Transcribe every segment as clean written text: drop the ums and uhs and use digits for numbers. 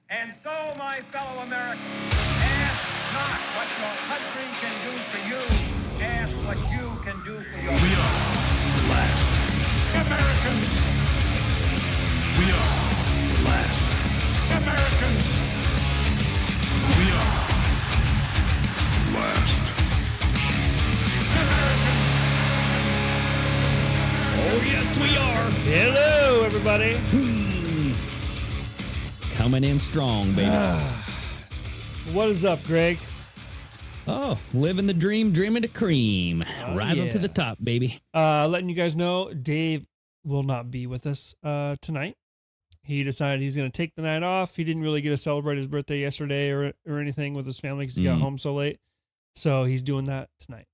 And so, my fellow Americans, ask not what your country can do for you, ask what you can do for your We are the last Americans. We are the last Americans. We are the last Americans. Oh, yes, we are. Hello, everybody. Coming in strong, baby. What is up, Greg? Oh, living the dream, dreaming the cream. Rising to the top, baby. Letting you guys know, Dave will not be with us tonight. He decided he's going to take the night off. He didn't really get to celebrate his birthday yesterday or anything with his family because he got home so late. So he's doing that tonight.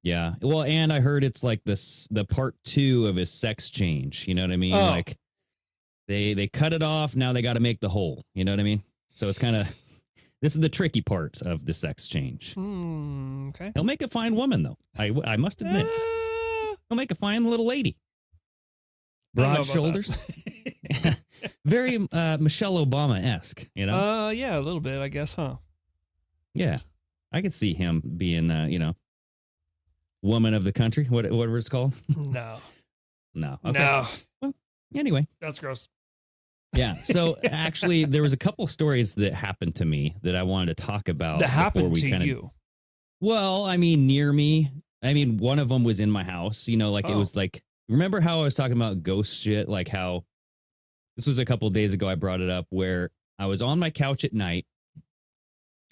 Yeah. Well, and I heard it's like the part 2 of his sex change. You know what I mean? Oh. Like they cut it off. Now they got to make the whole. You know what I mean? So it's kind of, this is the tricky part of the sex change. Okay. He'll make a fine woman, though. I must admit. He'll make a fine little lady. Broad shoulders. Very Michelle Obama-esque, you know? Yeah, a little bit, I guess, huh? Yeah. I could see him being, woman of the country, whatever it's called. No. No. Okay. No. Well, anyway. That's gross. Yeah. So actually, there was a couple stories that happened to me that I wanted to talk about. That happened to kinda, you? Well, I mean, near me. I mean, one of them was in my house. You know, like it was like, remember how I was talking about ghost shit? Like how this was a couple of days ago. I brought it up where I was on my couch at night.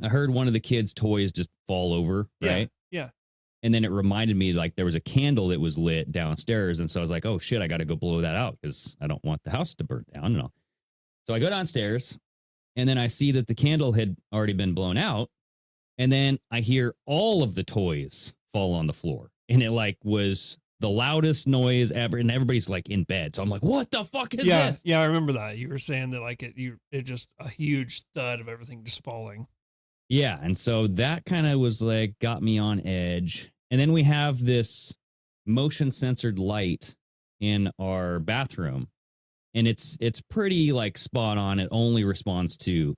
I heard one of the kids' toys just fall over. Right. Yeah. And then it reminded me like there was a candle that was lit downstairs. And so I was like, oh, shit, I got to go blow that out because I don't want the house to burn down and all. So I go downstairs and then I see that the candle had already been blown out. And then I hear all of the toys fall on the floor. And it like was the loudest noise ever. And everybody's like in bed. So I'm like, what the fuck is this? Yeah, I remember that. You were saying that like it just a huge thud of everything just falling. Yeah. And so that kind of was like got me on edge. And then we have this motion censored light in our bathroom. And it's pretty like spot on. It only responds to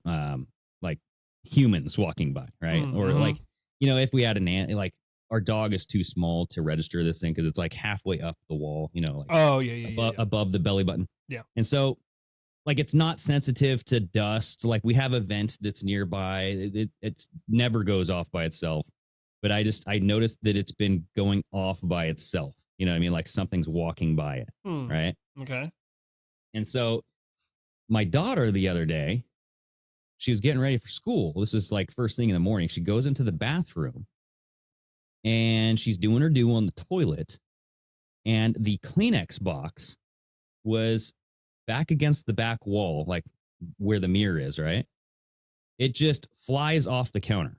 like humans walking by, right? Mm-hmm. Or like, if we had like our dog is too small to register this thing because it's like halfway up the wall, like above the belly button. Yeah. And so like it's not sensitive to dust. Like we have a vent that's nearby. It never goes off by itself. But I noticed that it's been going off by itself. You know what I mean? Like something's walking by it, right? Okay. And so my daughter the other day, she was getting ready for school. This is like first thing in the morning. She goes into the bathroom and she's doing her due on the toilet. And the Kleenex box was back against the back wall, like where the mirror is, right? It just flies off the counter.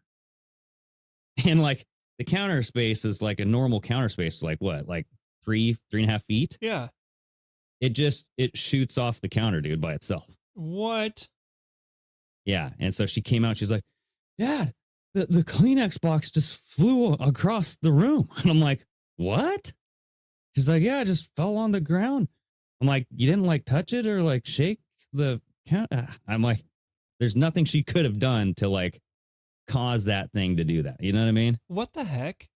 And like the counter space is like a normal counter space, like what, like 3.5 feet? Yeah. It shoots off the counter, dude, by itself. What? Yeah. And so she came out. She's like, Dad, the Kleenex box just flew across the room. And I'm like, what? She's like, yeah, it just fell on the ground. I'm like, you didn't like touch it or like shake the counter? I'm like, there's nothing she could have done to like cause that thing to do that. You know what I mean? What the heck?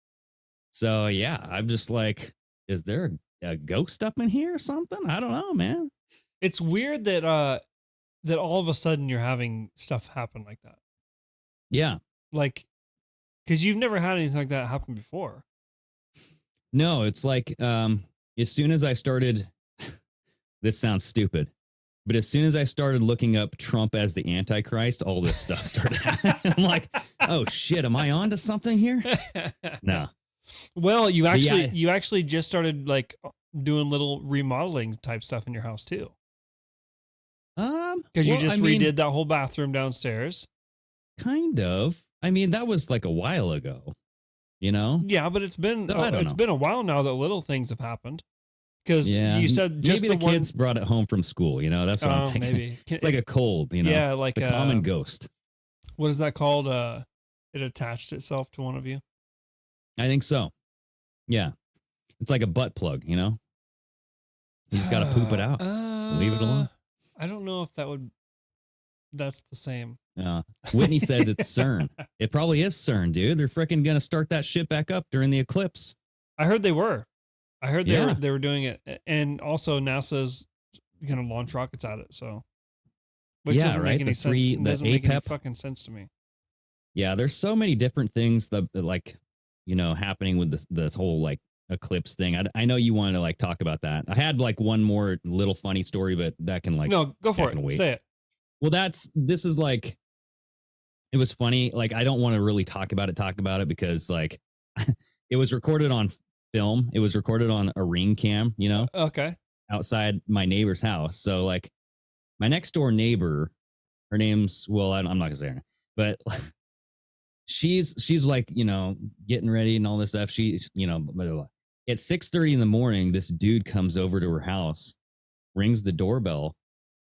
So, yeah, I'm just like, is there a ghost up in here or something? I don't know, man. It's weird that that all of a sudden you're having stuff happen like that. Yeah. Like, because you've never had anything like that happen before. No, it's like as soon as I started, this sounds stupid, but as soon as I started looking up Trump as the Antichrist, all this stuff started happening. I'm like, oh shit, am I on to something here? No. Well, you actually just started like doing little remodeling type stuff in your house too. Because you just redid that whole bathroom downstairs. Kind of. I mean, that was like a while ago, you know? Yeah, but it's been been a while now that little things have happened. Because you said just maybe the kids brought it home from school, you know? That's what I'm thinking. Maybe. It's like a cold, you know? Yeah, like the common ghost. What is that called? It attached itself to one of you? I think so. Yeah. It's like a butt plug, you know? You just got to poop it out. Leave it alone. I don't know if that would That's the same. Whitney says it's CERN. It probably is CERN, dude. They're freaking gonna start that shit back up during the eclipse. I heard they were. I heard Yeah. they were doing it, and also NASA's gonna launch rockets at it. So, which Yeah, doesn't right? make any The sense. three- the Doesn't make any APEP. fucking sense to me. Yeah, there's so many different things that like, happening with this whole like eclipse thing. I know you wanted to like talk about that. I had like one more little funny story, but that can like No, go for that can it. wait. Say it. Well, this is like, it was funny. Like, I don't want to really talk about it because like it was recorded on film. It was recorded on a Ring cam, Okay. outside my neighbor's house. So like my next door neighbor, her name's, well, I'm not gonna say her name, but she's like, getting ready and all this stuff. She's, blah, blah, blah. At 6:30 in the morning, this dude comes over to her house, rings the doorbell,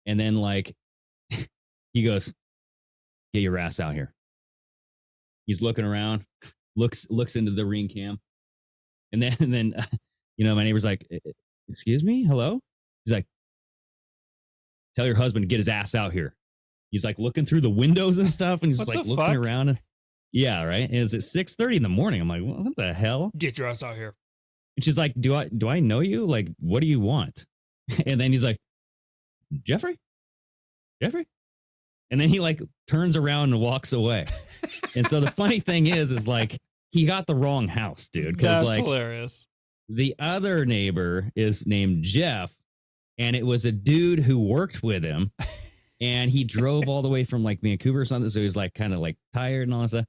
and then like he goes, "Get your ass out here." He's looking around, looks into the Ring cam, and then my neighbor's like, "Excuse me, hello." He's like, "Tell your husband to get his ass out here." He's like looking through the windows and stuff, and he's just What like the looking fuck? around. And, yeah, right. And it's at 6:30 in the morning. I'm like, what the hell? Get your ass out here. And she's like, do I know you? Like, what do you want? And then he's like, Jeffrey? And then he like turns around and walks away. And so the funny thing is like, he got the wrong house, dude. Because That's like hilarious. the other neighbor is named Jeff, and it was a dude who worked with him. And he drove all the way from like Vancouver or something. So he was like kind of like tired and all that stuff.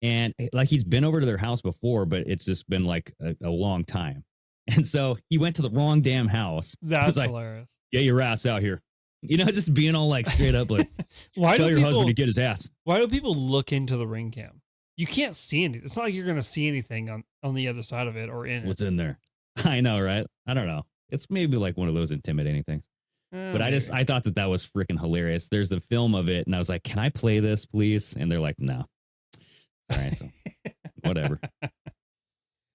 And like he's been over to their house before, but it's just been like a long time. And so he went to the wrong damn house. That's like, hilarious. Get your ass out here. Just being all like straight up like, Why tell do your people, husband to get his ass. Why do people look into the Ring cam? You can't see anything. It's not like you're going to see anything on the other side of it or in What's it. in there? I know, right? I don't know. It's maybe like one of those intimidating things. But I thought that was freaking hilarious. There's the film of it, and I was like, "Can I play this, please?" And they're like, "No." All right, so whatever.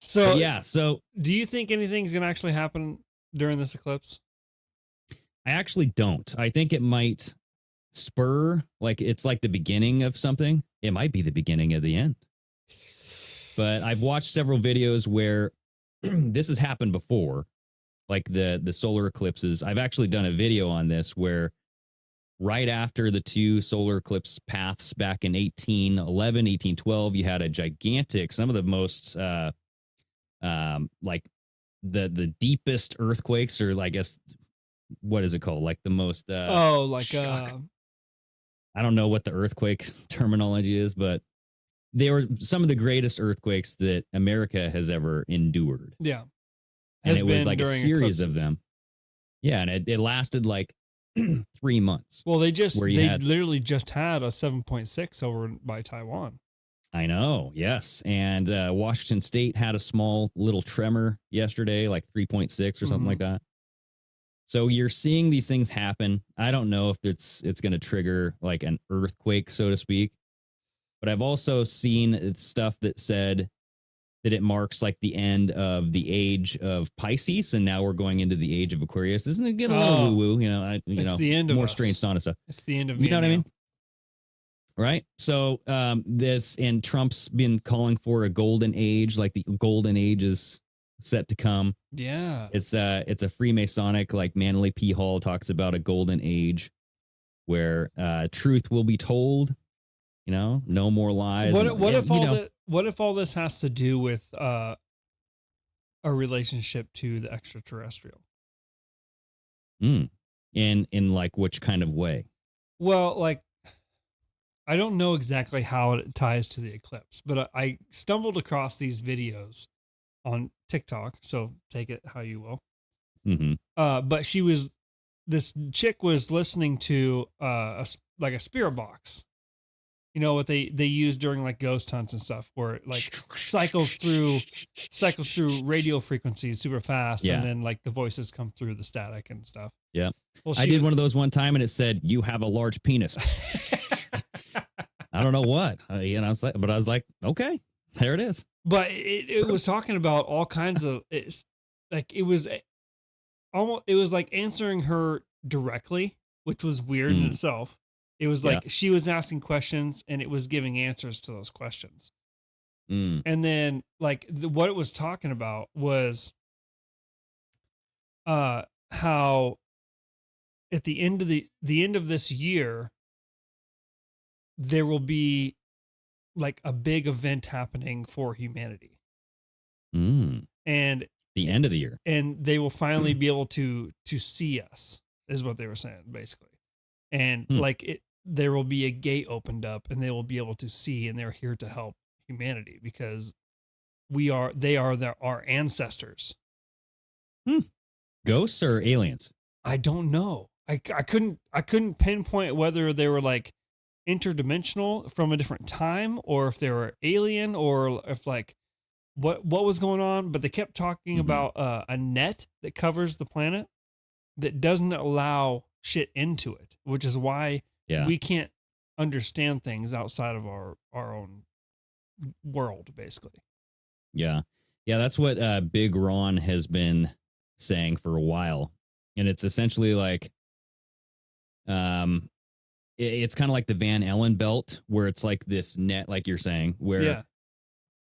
So But yeah, so do you think anything's going to actually happen during this eclipse? I actually don't. I think it might spur, like it's like the beginning of something. It might be the beginning of the end. But I've watched several videos where this has happened before, like the solar eclipses. I've actually done a video on this where right after the two solar eclipse paths back in 1811, 1812, you had a gigantic, some of the most like the deepest earthquakes, or I guess, what is it called? Like the most shock. I don't know what the earthquake terminology is, but they were some of the greatest earthquakes that America has ever endured. Yeah. And Has it was been like a during series of eclipses. them. Yeah, and it lasted like 3 months. Well, they had- literally just had a 7.6 over by Taiwan. I know, yes. And Washington State had a small little tremor yesterday, like 3.6 or something like that. So you're seeing these things happen. I don't know if it's going to trigger like an earthquake, so to speak. But I've also seen stuff that said that it marks like the end of the age of Pisces, and now we're going into the age of Aquarius. Isn't it getting a little woo woo? It's the end of more us. strange sauna stuff. It's the end of me. You know what I and mean? Right. So this, and Trump's been calling for a golden age, like the golden age is set to come. Yeah. It's a Freemasonic, like Manly P. Hall talks about a golden age where truth will be told. No more lies. What if all this has to do with a relationship to the extraterrestrial? In like which kind of way? Well, like, I don't know exactly how it ties to the eclipse, but I stumbled across these videos on TikTok, so take it how you will. Mm-hmm. But this chick was listening to a spirit box. You know what they use during like ghost hunts and stuff, where it like cycles through radio frequencies super fast, Yeah. and then like the voices come through the static and stuff. Yeah. Well, I did one of those one time, and it said, "You have a large penis." I don't know what, I was like, okay, there it is. But it was talking about all kinds of, it was like answering her directly, which was weird in itself. It was like she was asking questions and it was giving answers to those questions. Mm. And then like what it was talking about was how at the end of the end of this year there will be like a big event happening for humanity. Mm. And The end of the year. And they will finally be able to see us, is what they were saying, basically. And like there will be a gate opened up and they will be able to see, and they're here to help humanity because they are our ancestors. Ghosts or aliens? I don't know. I couldn't pinpoint whether they were like interdimensional from a different time or if they were alien or if like what was going on, but they kept talking about a net that covers the planet that doesn't allow shit into it, which is why we can't understand things outside of our own world, basically. Yeah. Yeah, that's what Big Ron has been saying for a while. And it's essentially like it's kind of like the Van Allen belt where it's like this net, like you're saying, where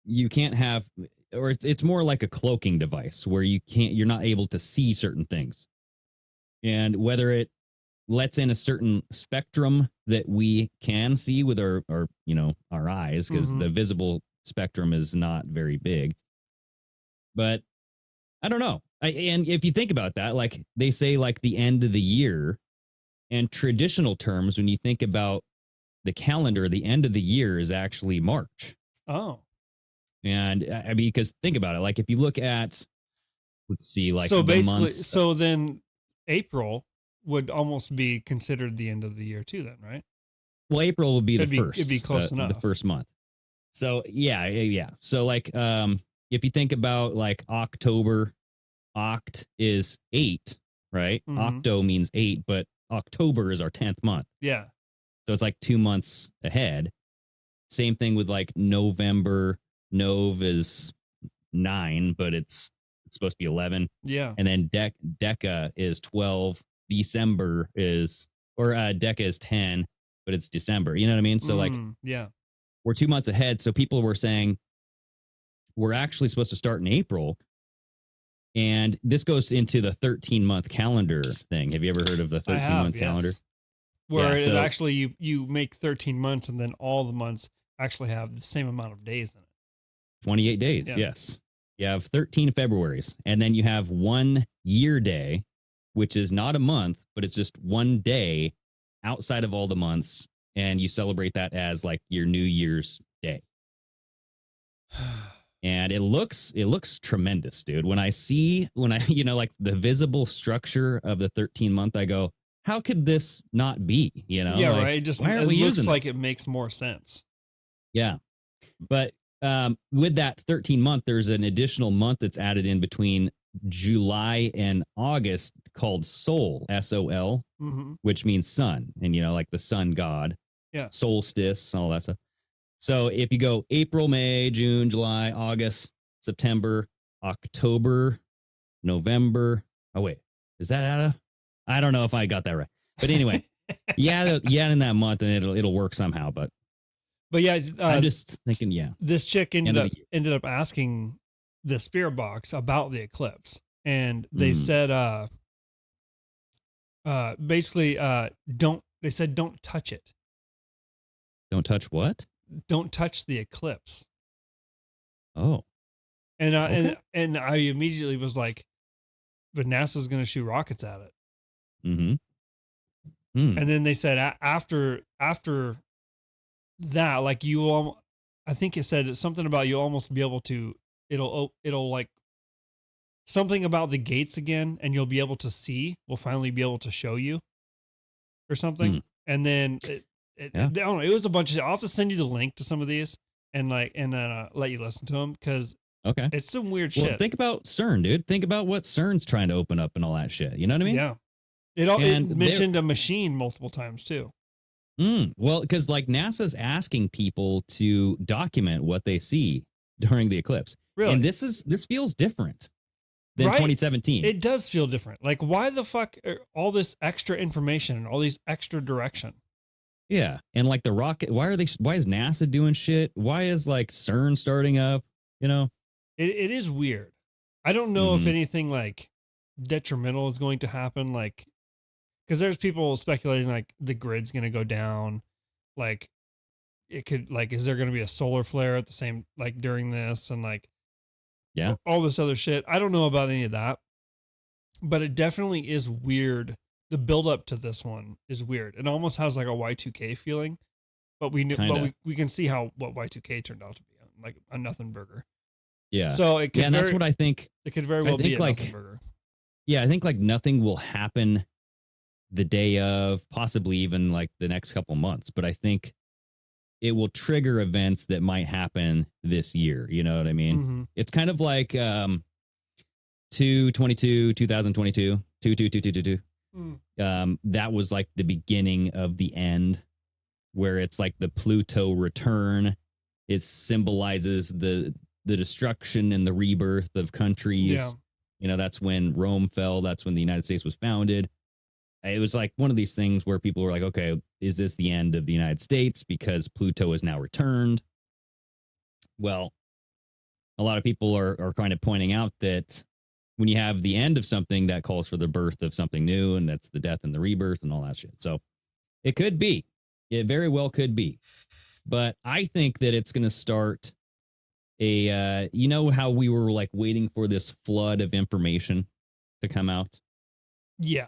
you can't have, or it's more like a cloaking device where you're not able to see certain things. And whether it lets in a certain spectrum that we can see with our eyes, because the visible spectrum is not very big. But I don't know. And if you think about that, like they say, like the end of the year, and traditional terms, when you think about the calendar, the end of the year is actually March. Oh. And I mean, because think about it, like if you look at, let's see, like so the basically, months, so then April would almost be considered the end of the year too, then, right? Well, April would be the first. It'd be close enough. The first month. So yeah. So like, if you think about like October, Oct is 8, right? Octo means 8, but October is our 10th month. Yeah. So it's like 2 months ahead. Same thing with like November. Nov is 9, but it's supposed to be 11. Yeah. And then Deca is 12. December is, or Deca is 10, but it's December. You know what I mean? So like, we're 2 months ahead. So people were saying we're actually supposed to start in April. And this goes into the 13-month calendar thing. Have you ever heard of the 13-month calendar? Where it actually, you make 13 months and then all the months actually have the same amount of days in it. 28 days, yes. You have 13 Februaries. And then you have 1 year day, which is not a month, but it's just 1 day outside of all the months. And you celebrate that as like your New Year's Day. And it looks tremendous, dude. When I like the visible structure of the 13-month, I go, how could this not be? You know? Yeah, like, right. Just why are it we looks using like this? it makes more sense. Yeah. But with that 13-month, there's an additional month that's added in between July and August called Sol, S-O-L, which means sun. And, like the sun god. Yeah. Solstice, all that stuff. So if you go April, May, June, July, August, September, October, November. Oh, wait. Is that out of? I don't know if I got that right. But anyway, in that month, and it'll work somehow. But yeah, I'm just thinking, this chick ended up asking the spirit box about the eclipse, and they said, basically, don't touch it. Don't touch what? Don't touch the eclipse. Oh, and okay. and I immediately was like, but NASA's going to shoot rockets at it. And then they said after that, like I think it said something about you almost be able to, it'll like something about the gates again, and you'll be able to see. We'll finally be able to show you, or something. And then I don't know. It was a bunch of. I'll have to send you the link to some of these and let you listen to them because it's some weird shit. Think about CERN, dude. Think about what CERN's trying to open up and all that shit. You know what I mean? Yeah. It mentioned a machine multiple times too. Well, because like NASA's asking people to document what they see during the eclipse. Really? And this feels different than 2017. It does feel different. Like, why the fuck all this extra information and all these extra direction? Yeah. And like the rocket, why is NASA doing shit? Why is like CERN starting up? You know? It is weird. I don't know if Mhm. anything like detrimental is going to happen. Like, because there's people speculating like the grid's going to go down. Like, it could, like, is there going to be a solar flare at the same, like during this, and like, Yeah. all this other shit? I don't know about any of that, but it definitely is weird. The build up to this one is weird. It almost has like a Y2K feeling, but we knew, but Kinda. we can see what Y2K turned out to be, like a nothing burger. Yeah. So it could Yeah. And that's what I think. it could very well be think, a like, nothing burger. Yeah. I think like nothing will happen the day of, possibly even like the next couple months. But I think it will trigger events that might happen this year. You know what I mean? Mm-hmm. It's kind of like 2022. 22222. That was like the beginning of the end, where it's like the Pluto return. It symbolizes the destruction and the rebirth of countries. Yeah. You know, that's when Rome fell. That's when the United States was founded. It was like one of these things where people were like, okay, is this the end of the United States because Pluto is now returned? Well, a lot of people are kind of pointing out that when you have the end of something, that calls for the birth of something new, and that's the death and the rebirth and all that shit. So it could be. It very well could be. But I think that it's going to start you know how we were like waiting for this flood of information to come out? Yeah.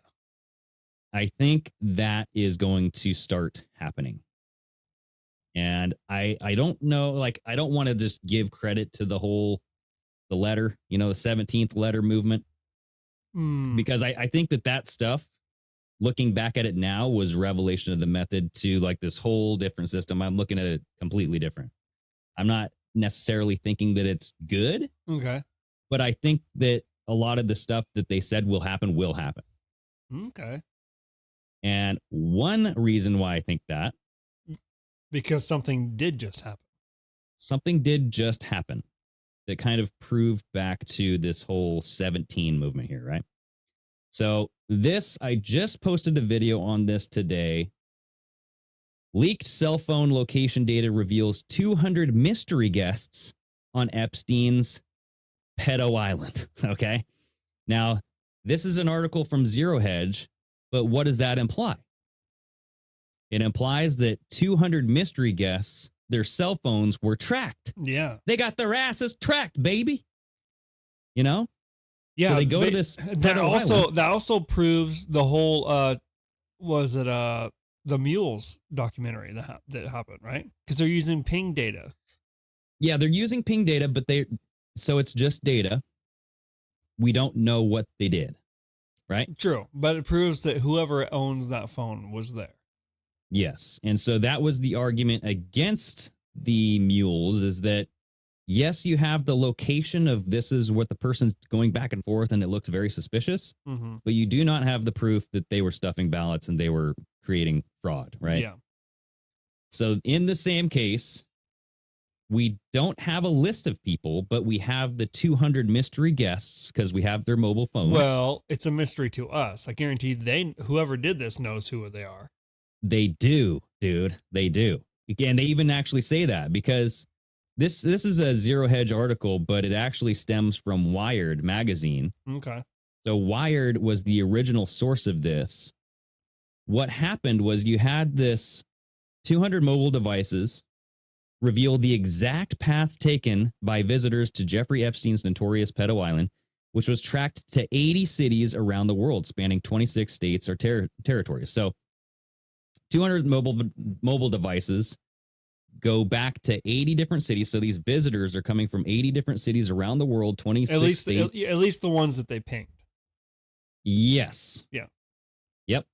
I think that is going to start happening. And I don't know, like, I don't want to just give credit to the letter, you know, the 17th letter movement, because I think that stuff, looking back at it now, was revelation of the method to like this whole different system. I'm looking at it completely different. I'm not necessarily thinking that it's good. Okay. But I think that a lot of the stuff that they said will happen will happen. Okay. And one reason why I think that, because something did just happen. Something did just happen that kind of proved back to this whole 17 movement here, right? So I just posted a video on this today. Leaked cell phone location data reveals 200 mystery guests on Epstein's pedo island. Okay. Now, this is an article from Zero Hedge, but what does that imply? It implies that 200 mystery guests, their cell phones were tracked. Yeah. They got their asses tracked, baby. You know? Yeah. So they go to this that also proves the whole the mules documentary that happened, right? Because they're using ping data. Yeah, they're using ping data, but so it's just data. We don't know what they did, right? True, but it proves that whoever owns that phone was there. Yes. And so that was the argument against the mules, is that, yes, you have the location of this is what the person's going back and forth, and it looks very suspicious, but you do not have the proof that they were stuffing ballots and they were creating fraud, right? Yeah. So in the same case, we don't have a list of people, but we have the 200 mystery guests because we have their mobile phones. Well, it's a mystery to us. I guarantee whoever did this knows who they are. They do, dude. They do. And they even actually say that, because this is a Zero Hedge article, but it actually stems from Wired magazine. Okay. So Wired was the original source of this. What happened was you had this 200 mobile devices reveal the exact path taken by visitors to Jeffrey Epstein's notorious pedo island, which was tracked to 80 cities around the world, spanning 26 states or territories. So 200 mobile devices go back to 80 different cities. So these visitors are coming from 80 different cities around the world, 26 states. At least the ones that they pinged. Yes. Yeah. Yep.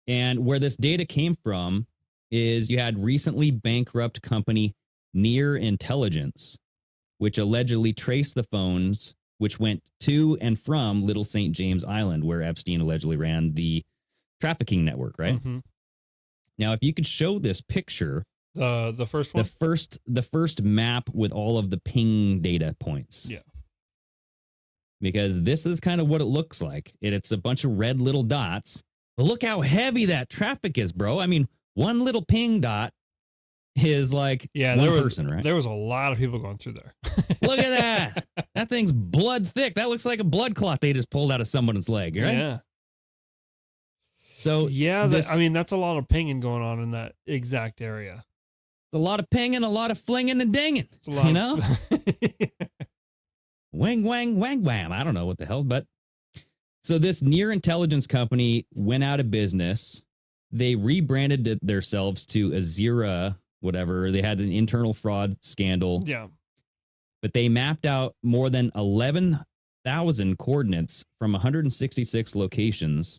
And where this data came from is you had recently bankrupt company Near Intelligence, which allegedly traced the phones which went to and from Little St. James Island, where Epstein allegedly ran the trafficking network, right? Mm-hmm. Now, if you could show this picture, the first one, the first map with all of the ping data points. Yeah. Because this is kind of what it looks like. It's a bunch of red little dots. But look how heavy that traffic is, bro. I mean, one little ping dot is like Yeah, one there was person, right? there was a lot of people going through there. Look at that. That thing's blood thick. That looks like a blood clot they just pulled out of someone's leg, right? Yeah. So Yeah, this, I mean that's a lot of pinging going on in that exact area. a lot of pinging, a lot of flinging and dinging. It's a lot, you know? of, Wang, wang, wang, wham. I don't know what the hell, but so this near intelligence company went out of business. They rebranded themselves to Azira, whatever. They had an internal fraud scandal, yeah. but they mapped out more than 11,000 coordinates from 166 locations.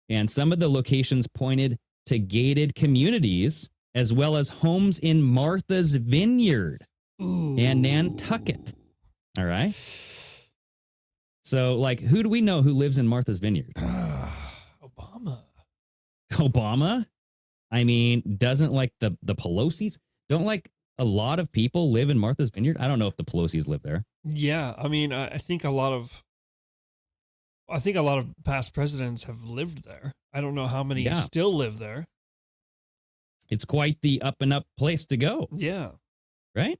And some of the locations pointed to gated communities as well as homes in Martha's Vineyard and Nantucket. All right. So, like, who do we know who lives in Martha's Vineyard? Obama. Obama? I mean, doesn't like the Pelosi's? Don't like a lot of people live in Martha's Vineyard? I don't know if the Pelosi's live there. Yeah, I mean, I think a lot of past presidents have lived there. I don't know how many still live there. It's quite the up and up place to go. Yeah. Right?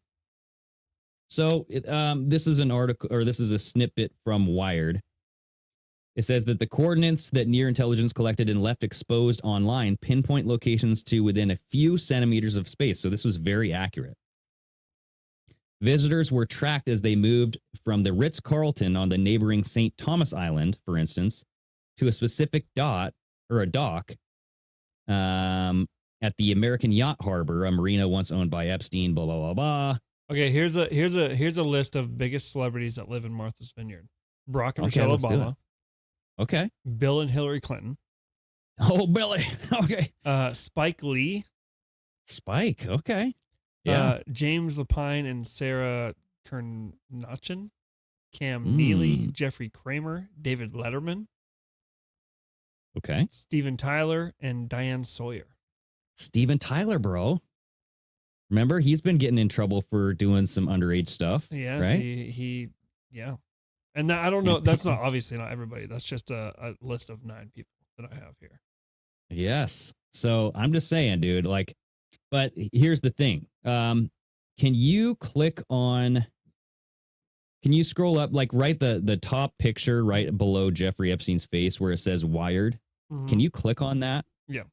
So this is an article, or this is a snippet from Wired. It says that the coordinates that Near Intelligence collected and left exposed online pinpoint locations to within a few centimeters of space. So this was very accurate. Visitors were tracked as they moved from the Ritz-Carlton on the neighboring St. Thomas Island, for instance, to a specific dock at the American Yacht Harbor, a marina once owned by Epstein, blah, blah, blah, blah. Okay, here's a list of biggest celebrities that live in Martha's Vineyard. Barack and Michelle Obama. Okay. Bill and Hillary Clinton. Oh, Billy. Okay. Spike Lee. Spike. Okay. Yeah. James Lapine and Sarah Kernachin. Cam Neely, Jeffrey Kramer, David Letterman. Okay. Steven Tyler and Diane Sawyer. Steven Tyler, bro. Remember, he's been getting in trouble for doing some underage stuff. Yes, right? he yeah. And I don't know. That's not obviously not everybody. That's just a list of 9 people that I have here. Yes. So I'm just saying, dude, like, but here's the thing. Can you scroll up, like right the top picture right below Jeffrey Epstein's face where it says Wired? Mm-hmm. Can you click on that? Yeah.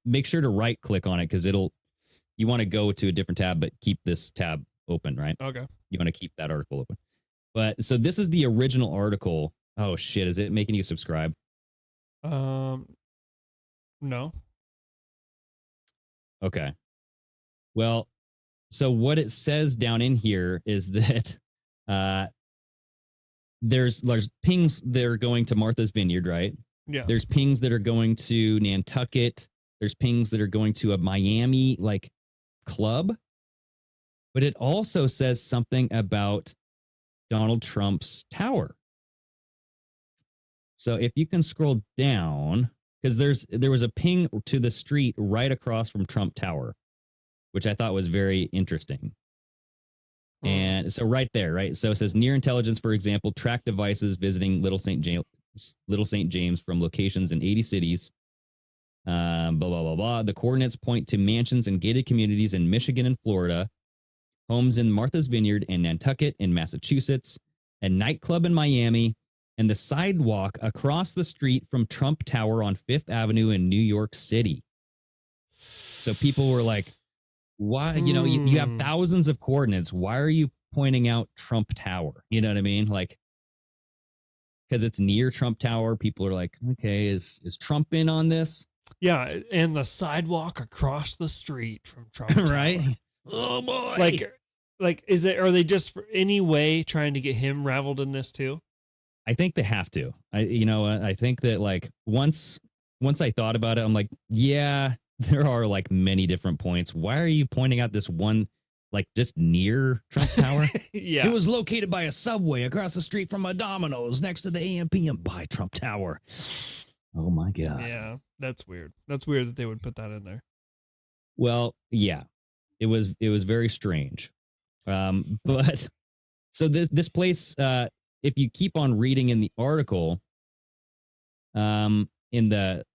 Make sure to right click on it because you want to go to a different tab, but keep this tab open, right? Okay. You want to keep that article open. But so this is the original article. Oh shit, is it making you subscribe? No. Okay. Well, so what it says down in here is that there's pings that are going to Martha's Vineyard, right? Yeah. There's pings that are going to Nantucket. There's pings that are going to a Miami like club. But it also says something about Donald Trump's tower. So if you can scroll down, because there was a ping to the street right across from Trump Tower, which I thought was very interesting. And so right there, right? So it says Near Intelligence, for example, track devices visiting Little St. James from locations in 80 cities. Blah, blah, blah, blah. The coordinates point to mansions and gated communities in Michigan and Florida, homes in Martha's Vineyard and Nantucket in Massachusetts, a nightclub in Miami, and the sidewalk across the street from Trump Tower on Fifth Avenue in New York City. So people were like, why, you have thousands of coordinates. Why are you pointing out Trump Tower? You know what I mean? Like, because it's near Trump Tower. People are like, okay, is Trump in on this? Yeah. And the sidewalk across the street from Trump Tower. Right? Oh boy. Like, are they just for any way trying to get him raveled in this too? I think they have to. I think that like once I thought about it, I'm like, yeah, there are like many different points. Why are you pointing out this one, like just near Trump Tower? Yeah. It was located by a Subway across the street from a Domino's next to the A.M.P.M. by Trump Tower. Oh my God. Yeah. That's weird. That's weird that they would put that in there. Well, yeah, it was very strange. But so this place, if you keep on reading in the article, in the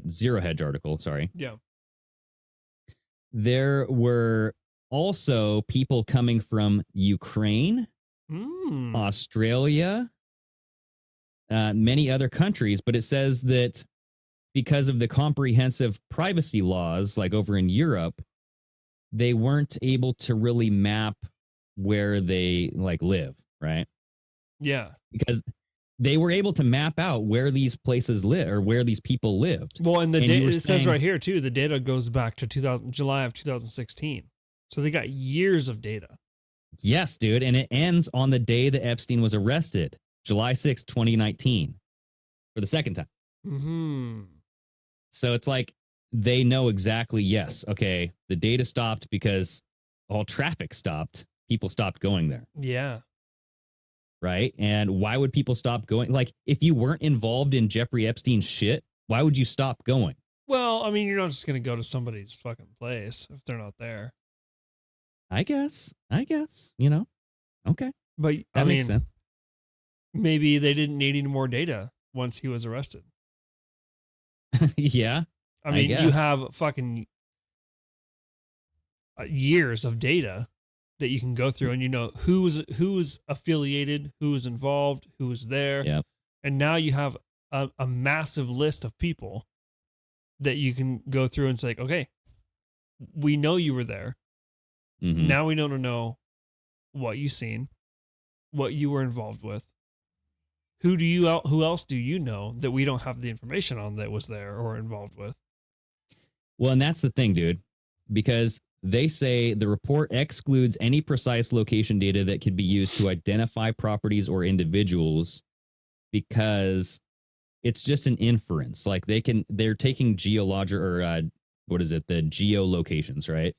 Zero Hedge article, sorry, Yeah. there were also people coming from Ukraine, Australia, many other countries, but it says that because of the comprehensive privacy laws, like over in Europe, they weren't able to really map where they like live, right? Yeah. Because they were able to map out where these places live or where these people lived. Well, and the you data, were it says saying- right here too, the data goes back to July of 2016. So they got years of data. Yes, dude. And it ends on the day that Epstein was arrested, July 6th, 2019, for the second time. Mm-hmm. So it's like they know exactly, yes, okay, the data stopped because all traffic stopped. People stopped going there. Yeah. Right. And why would people stop going? Like, if you weren't involved in Jeffrey Epstein's shit, why would you stop going? Well, I mean, you're not just going to go to somebody's fucking place if they're not there. I guess, you know, okay. But That makes sense. Maybe they didn't need any more data once he was arrested. Yeah. I mean, you guess. have fucking years of data that you can go through, and you know who's affiliated, who's involved, who was there. Yep. And now you have a massive list of people that you can go through and say, okay, we know you were there. Mhm. Now we want to know what you seen, what you were involved with. Who else do you know that we don't have the information on that was there or involved with? Well, and that's the thing, dude, because they say the report excludes any precise location data that could be used to identify properties or individuals because it's just an inference. Like they're taking geologic or what is it? The geolocations, right?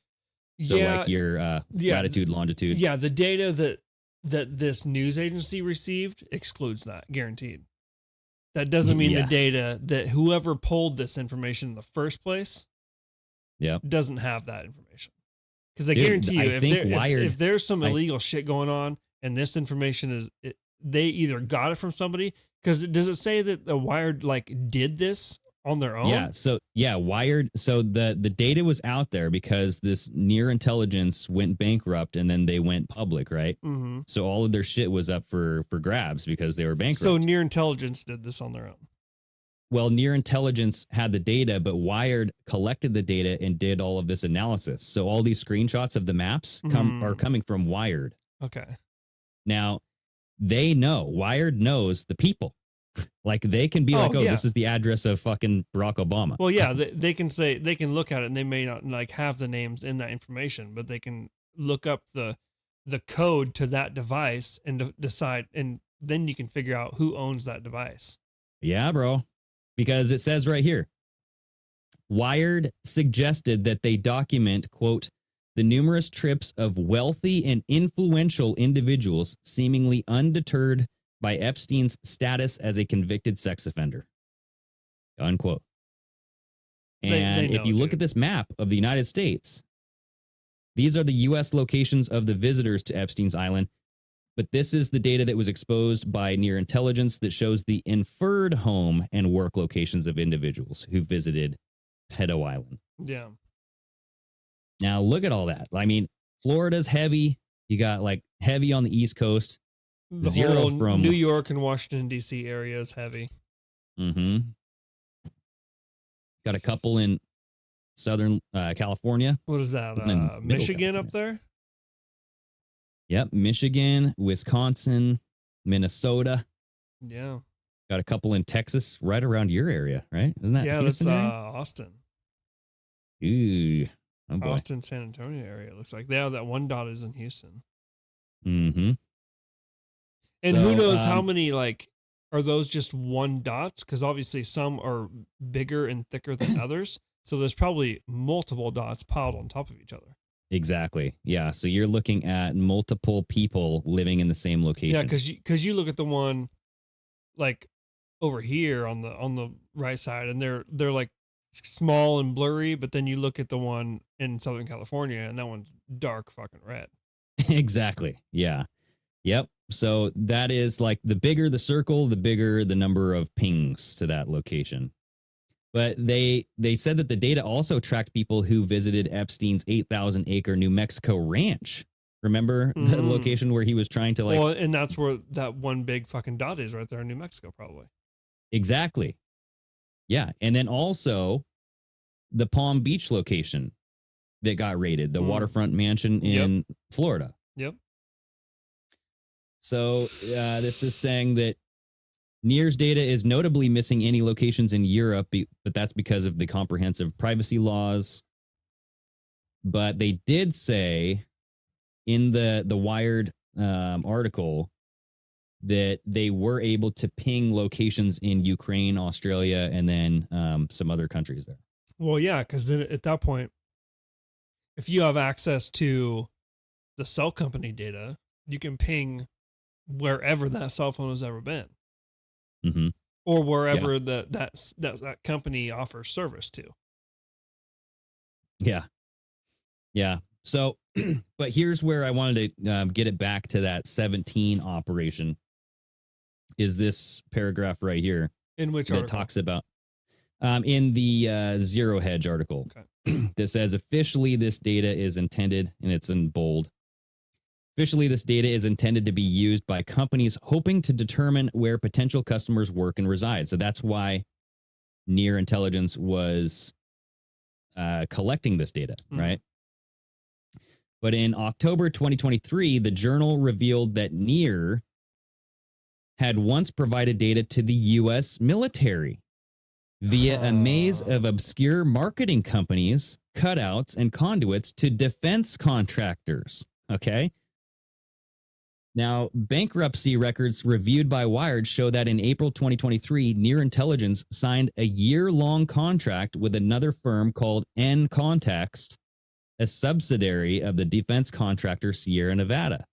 So like your latitude, longitude. Yeah, the data that this news agency received excludes that, guaranteed. That doesn't mean the data that whoever pulled this information in the first place doesn't have that information. Because I guarantee you, if there's some illegal shit going on and this information they either got it from somebody, because does it say that the Wired like did this on their own? Yeah. So Wired. So the data was out there because this Near Intelligence went bankrupt and then they went public, right? Mm-hmm. So all of their shit was up for grabs because they were bankrupt. So Near Intelligence did this on their own. Well, Near Intelligence had the data, but Wired collected the data and did all of this analysis. So all these screenshots of the maps are coming from Wired. Okay. Now, they know, Wired knows the people. Like they can be this is the address of fucking Barack Obama. Well, yeah, they can say, they can look at it and they may not like have the names in that information, but they can look up the code to that device and decide, and then you can figure out who owns that device. Yeah, bro. Because it says right here, Wired suggested that they document, quote, the numerous trips of wealthy and influential individuals seemingly undeterred by Epstein's status as a convicted sex offender, unquote. And if you look at this map of the United States, these are the U.S. locations of the visitors to Epstein's island. But this is the data that was exposed by Near Intelligence that shows the inferred home and work locations of individuals who visited Pedo Island. Yeah. Now, look at all that. I mean, Florida's heavy. You got like heavy on the East Coast. The Zero whole from New York and Washington, D.C. area is heavy. Mm-hmm. Got a couple in Southern California. What is that? Michigan up there? Yep. Michigan, Wisconsin, Minnesota. Yeah. Got a couple in Texas, right around your area, right? Isn't that Houston that's area? Austin. Ooh. Oh boy. Austin, San Antonio area. It looks like that one dot is in Houston. Mm-hmm. And who knows how many, like, are those just one dots? Because obviously some are bigger and thicker than others. So there's probably multiple dots piled on top of each other. Exactly. Yeah. So you're looking at multiple people living in the same location. Yeah, because you look at the one like over here on the right side, and they're like small and blurry, but then you look at the one in Southern California, and that one's dark fucking red. Exactly. Yeah. Yep. So that is like the bigger the circle, the bigger the number of pings to that location. But they said that the data also tracked people who visited Epstein's 8,000-acre New Mexico ranch. Remember the location where he was trying to Well, and that's where that one big fucking dot is right there in New Mexico, probably. Exactly. Yeah. And then also the Palm Beach location that got raided, the waterfront mansion in Florida. Yep. So this is saying that NIR's data is notably missing any locations in Europe, but that's because of the comprehensive privacy laws. But they did say in the Wired article that they were able to ping locations in Ukraine, Australia, and then some other countries there. Well, yeah, because then at that point, if you have access to the cell company data, you can ping wherever that cell phone has ever been. Mm-hmm. Or wherever that company offers service to. Yeah. Yeah. So, but here's where I wanted to get it back to that 17 operation. Is this paragraph right here? In which that article? talks about in the Zero Hedge article that says officially this data is intended, and it's in bold. Officially, this data is intended to be used by companies hoping to determine where potential customers work and reside. So that's why NIR Intelligence was collecting this data, right? But in October 2023, the journal revealed that NIR had once provided data to the U.S. military via a maze of obscure marketing companies, cutouts, and conduits to defense contractors. Okay. Now, bankruptcy records reviewed by Wired show that in April 2023, NIR Intelligence signed a year-long contract with another firm called N Context, a subsidiary of the defense contractor Sierra Nevada.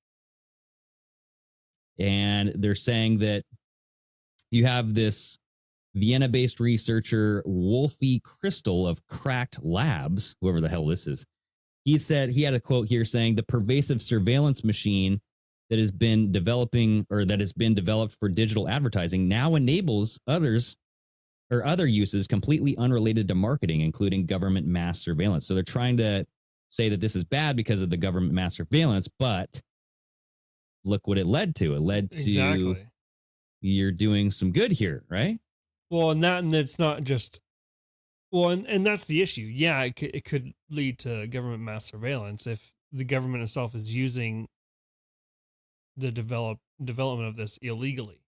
And they're saying that you have this Vienna-based researcher, Wolfie Crystal of Cracked Labs, whoever the hell this is. He said, he had a quote here saying, the pervasive surveillance machine that has been developing or that has been developed for digital advertising now enables others or other uses completely unrelated to marketing, including government mass surveillance. So they're trying to say that this is bad because of the government mass surveillance, but look what it led to. It led to you're doing some good here, right? Well, and it's not just, well, and that's the issue. Yeah, it could lead to government mass surveillance if the government itself is using the development of this illegally.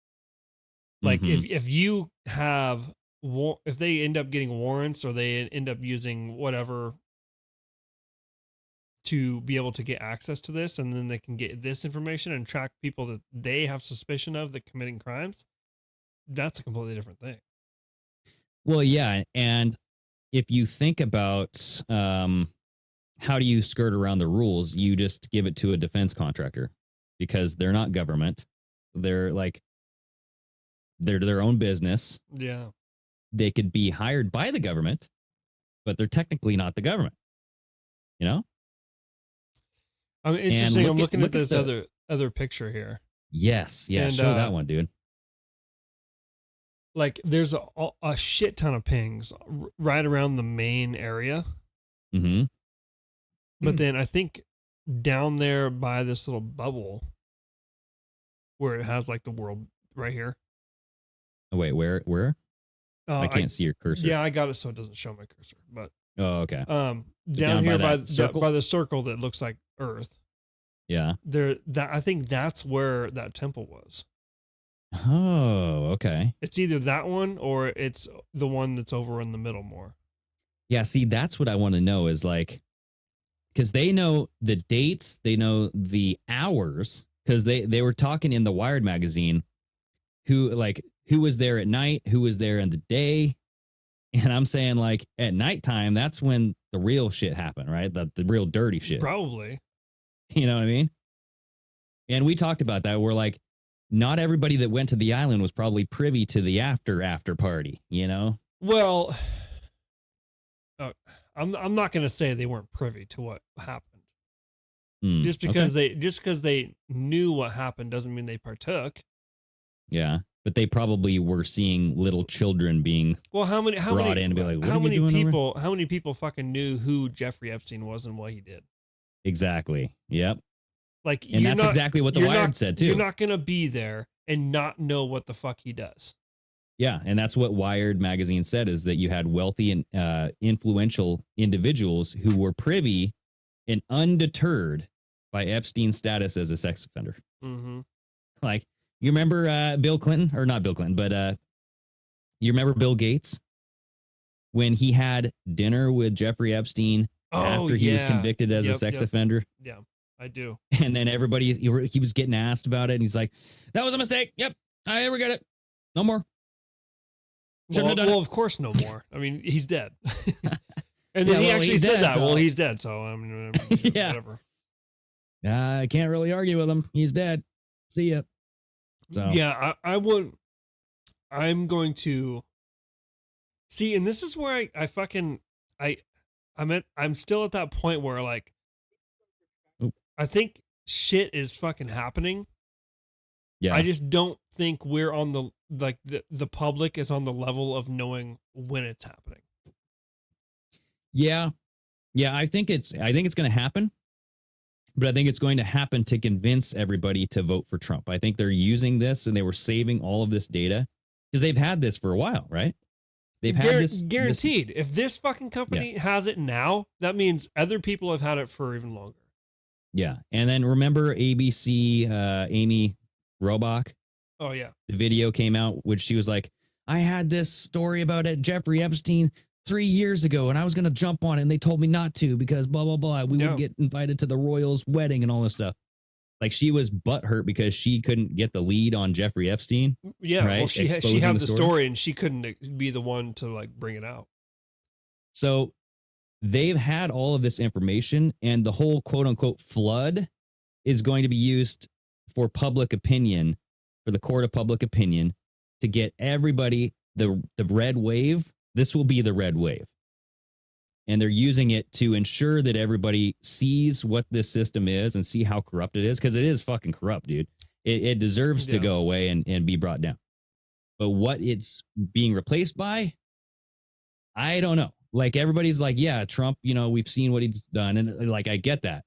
Like if you have if they end up getting warrants or they end up using whatever to be able to get access to this, and then they can get this information and track people that they have suspicion of that committing crimes, that's a completely different thing. Well, yeah, and if you think about how do you skirt around the rules, you just give it to a defense contractor. Because they're not government. They're their own business. Yeah. They could be hired by the government, but they're technically not the government. You know? I mean, it's interesting. I'm looking at this other picture here. Yes. Yeah. And, show that one, dude. Like there's a shit ton of pings right around the main area. Mm-hmm. But then I think down there by this little bubble where it has like the world right here. Oh, wait, where? I can't see your cursor. Yeah, I got it so it doesn't show my cursor. But okay. Down here by the circle that looks like Earth. Yeah. I think that's where that temple was. Oh, okay. It's either that one or it's the one that's over in the middle more. Yeah, see, that's what I want to know is like, because they know the dates, they know the hours, because they were talking in the Wired magazine who was there at night, who was there in the day. And I'm saying like at nighttime, that's when the real shit happened, right? The real dirty shit. Probably. You know what I mean? And we talked about that. We're like, not everybody that went to the island was probably privy to the after party, you know? Well, I'm not going to say they weren't privy to what happened. Just because they knew what happened doesn't mean they partook. Yeah. but they probably were seeing little children being Well, how many brought in to be like, what how are you many doing over people how many people fucking knew who Jeffrey Epstein was and what he did? Exactly. Yep. Like, And that's exactly what the Wired said too. You're not gonna be there and not know what the fuck he does. Yeah, and that's what Wired magazine said, is that you had wealthy and influential individuals who were privy and undeterred by Epstein's status as a sex offender. Mm-hmm. Like, you remember Bill Clinton, or not Bill Clinton, but you remember Bill Gates when he had dinner with Jeffrey Epstein after he was convicted as a sex offender? Yeah, I do. And then everybody, he was getting asked about it, and he's like, that was a mistake. Yep, I ever get it. No more. Well, of course, no more. I mean, he's dead. And then he actually said that. So, well, he's dead, so yeah, whatever. I can't really argue with him. He's dead. See ya. So yeah, I'm going to see, and this is where I'm still at that point where, like, I think shit is fucking happening. Yeah, I just don't think we're on the public is on the level of knowing when it's happening. Yeah. I think it's going to happen, but I think it's going to happen to convince everybody to vote for Trump. I think they're using this, and they were saving all of this data because they've had this for a while, right? They've had this guaranteed. If this fucking company has it now, that means other people have had it for even longer. Yeah, and then remember ABC, Amy Robach? Oh, yeah. The video came out, which she was like, I had this story about it, Jeffrey Epstein, 3 years ago, and I was going to jump on it, and they told me not to because blah, blah, blah. We would get invited to the royals' wedding and all this stuff. Like, she was butthurt because she couldn't get the lead on Jeffrey Epstein. Yeah, right? Well, she had the story, and she couldn't be the one to, like, bring it out. So they've had all of this information, and the whole quote-unquote flood is going to be used for public opinion, for the court of public opinion, to get everybody, the red wave. This will be the red wave. And they're using it to ensure that everybody sees what this system is and see how corrupt it is, because it is fucking corrupt, dude. It deserves to go away and be brought down. But what it's being replaced by, I don't know. Like, everybody's like, yeah, Trump, we've seen what he's done. And, like, I get that.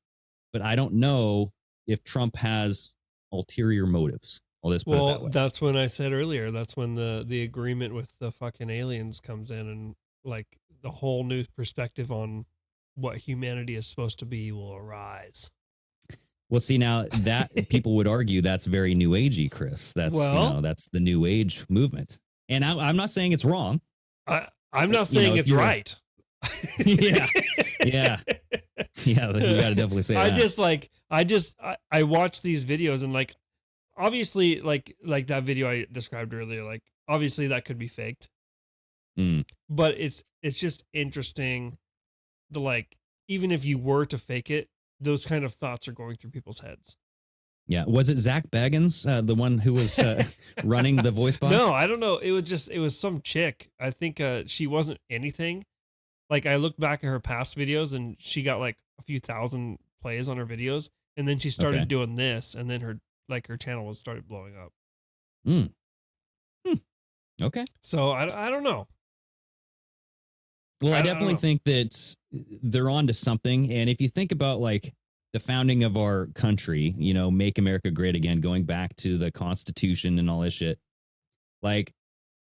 But I don't know if Trump has ulterior motives. I'll just put it that way. That's when I said earlier, that's when the agreement with the fucking aliens comes in, and, like, the whole new perspective on what humanity is supposed to be will arise. Well, see, now that people would argue that's very new agey, Chris. That's that's the new age movement. And I'm not saying it's wrong. I'm not saying it's right. Yeah. You got to definitely say that. I watch these videos, and, like, obviously, like that video I described earlier, like, obviously that could be faked. But it's just interesting to, like, even if you were to fake it, those kind of thoughts are going through people's heads. Yeah. Was it Zach Baggins, the one who was running the voice box? No, I don't know. It was some chick. I think she wasn't anything. Like, I looked back at her past videos, and she got, like, a few thousand plays on her videos, and then she started doing this, and then her channel started blowing up. Okay. So I don't know. Well, I definitely think that they're onto something. And if you think about, like, the founding of our country, make America great again, going back to the Constitution and all this shit, like,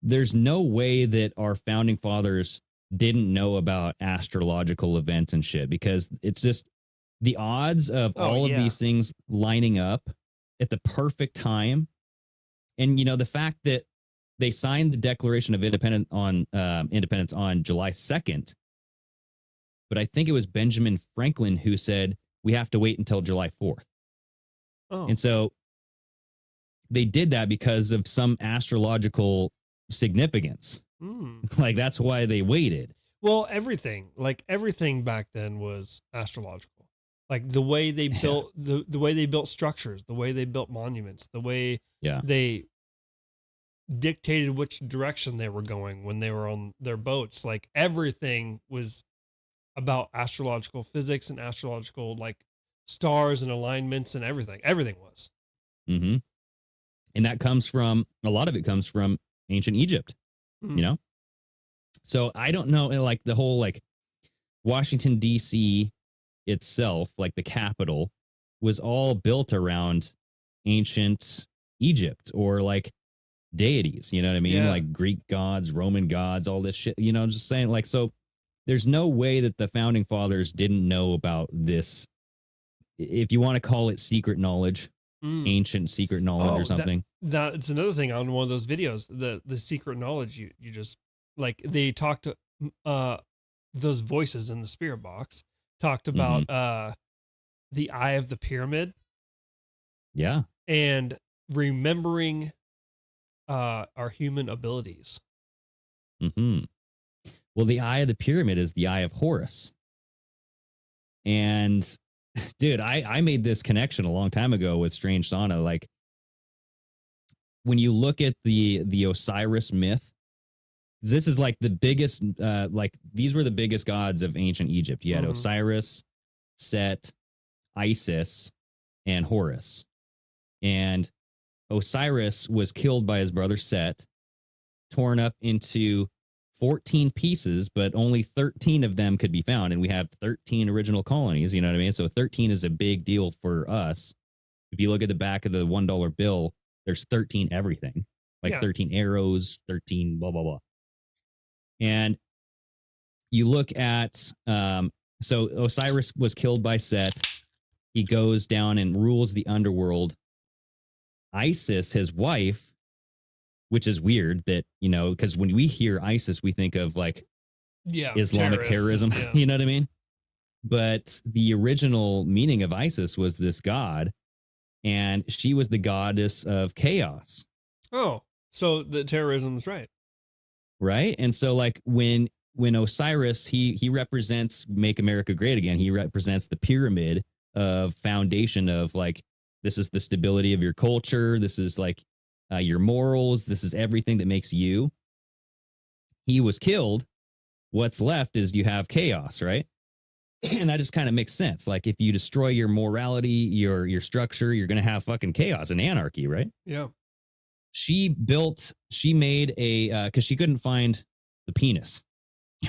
there's no way that our founding fathers didn't know about astrological events and shit, because it's just the odds of all of these things lining up at the perfect time. And, the fact that they signed the Declaration of Independence on July 2nd. But I think it was Benjamin Franklin who said, we have to wait until July 4th. Oh. And so they did that because of some astrological significance. Like, that's why they waited. Well, everything back then was astrological. Like, the way they built the way they built structures, the way they built monuments, the way they dictated which direction they were going when they were on their boats. Like, everything was about astrological physics and astrological, like, stars and alignments and everything. Everything was. Mm-hmm. And that comes from, a lot of it comes from ancient Egypt, you know? So I don't know, like the whole like Washington, D.C. itself, like the capital, was all built around ancient Egypt or like deities, you know what I mean? Yeah. Like Greek gods, Roman gods, all this shit, you know, I'm just saying, like, so there's no way that the founding fathers didn't know about this, if you want to call it secret knowledge, ancient secret knowledge or something. That's another thing on one of those videos, the secret knowledge you just, like, they talked to those voices in the spirit box talked about the eye of the pyramid. Yeah. And remembering our human abilities. Well, the eye of the pyramid is the eye of Horus. And dude, I made this connection a long time ago with Strange Sauna. Like, when you look at the Osiris myth, this is like the biggest, like these were the biggest gods of ancient Egypt. You had Osiris, Set, Isis, and Horus. And Osiris was killed by his brother Set, torn up into 14 pieces, but only 13 of them could be found. And we have 13 original colonies, you know what I mean? So 13 is a big deal for us. If you look at the back of the $1 bill, there's 13 everything, like 13 arrows, 13 blah, blah, blah. And you look at, so Osiris was killed by Set. He goes down and rules the underworld. Isis, his wife, which is weird that, you know, because when we hear Isis, we think of like Islamic terrorism, you know what I mean? But the original meaning of Isis was this god, and she was the goddess of chaos. Oh, so the terrorism's right. Right. And so like when Osiris, he represents Make America Great Again, he represents the pyramid of foundation of like, this is the stability of your culture. This is like your morals. This is everything that makes you. He was killed. What's left is you have chaos, right? And that just kind of makes sense. Like if you destroy your morality, your structure, you're going to have fucking chaos and anarchy, right? Yeah. She made a, because she couldn't find the penis,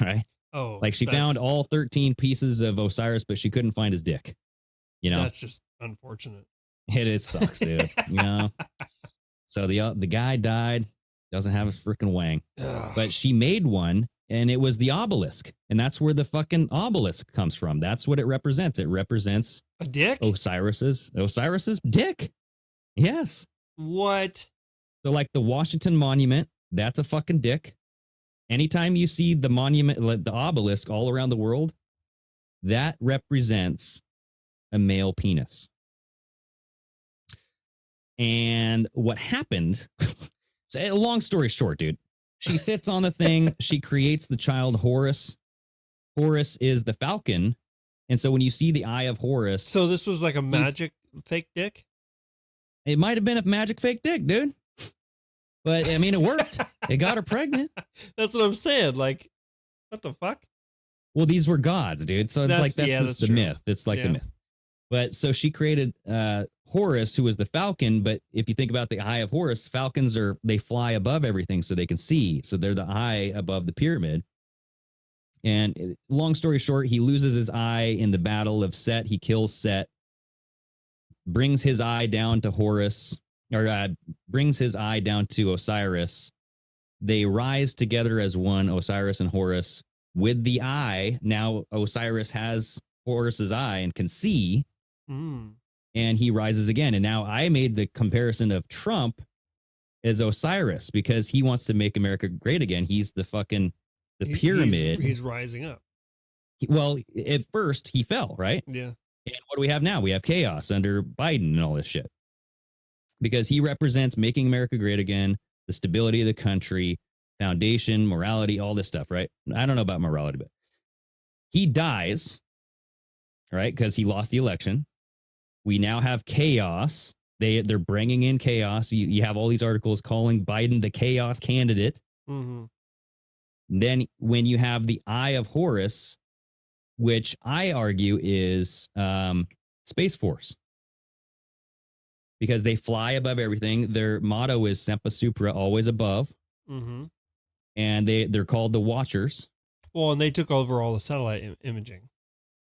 right? Oh, like she found all 13 pieces of Osiris, but she couldn't find his dick. You know, that's just unfortunate. It sucks, dude. You know, so the guy died, doesn't have a freaking wang, but she made one, and it was the obelisk, and that's where the fucking obelisk comes from. That's what it represents. It represents a dick. Osiris's dick. Yes. What? So like the Washington Monument, that's a fucking dick. Anytime you see the monument, like the obelisk all around the world, that represents a male penis. And what happened, so long story short, dude, she sits on the thing. She creates the child Horus. Horus is the falcon. And so when you see the eye of Horus. So this was like a magic fake dick? It might have been a magic fake dick, dude. But I mean, it worked. It got her pregnant. That's what I'm saying. Like, what the fuck? Well, these were gods, dude. So it's that's the true. myth. It's like the myth. But so she created Horus, who was the falcon. But if you think about the eye of Horus, falcons they fly above everything so they can see. So they're the eye above the pyramid. And long story short, he loses his eye in the battle of Set. He kills Set, brings his eye down to Horus, or brings his eye down to Osiris. They rise together as one, Osiris and Horus, with the eye. Now Osiris has Horus's eye and can see, and he rises again. And now I made the comparison of Trump as Osiris because he wants to make America great again. He's the pyramid. He's rising up. Well, at first he fell, right? Yeah. And what do we have now? We have chaos under Biden and all this shit. Because he represents making America great again, the stability of the country, foundation, morality, all this stuff, right? I don't know about morality, but he dies, right? Because he lost the election. We now have chaos. They're bringing in chaos. You have all these articles calling Biden the chaos candidate. Mm-hmm. Then when you have the eye of Horus, which I argue is Space Force. because they fly above everything. Their motto is Semper Supra, always above. Mm-hmm. And they're called the Watchers. Well, and they took over all the satellite imaging.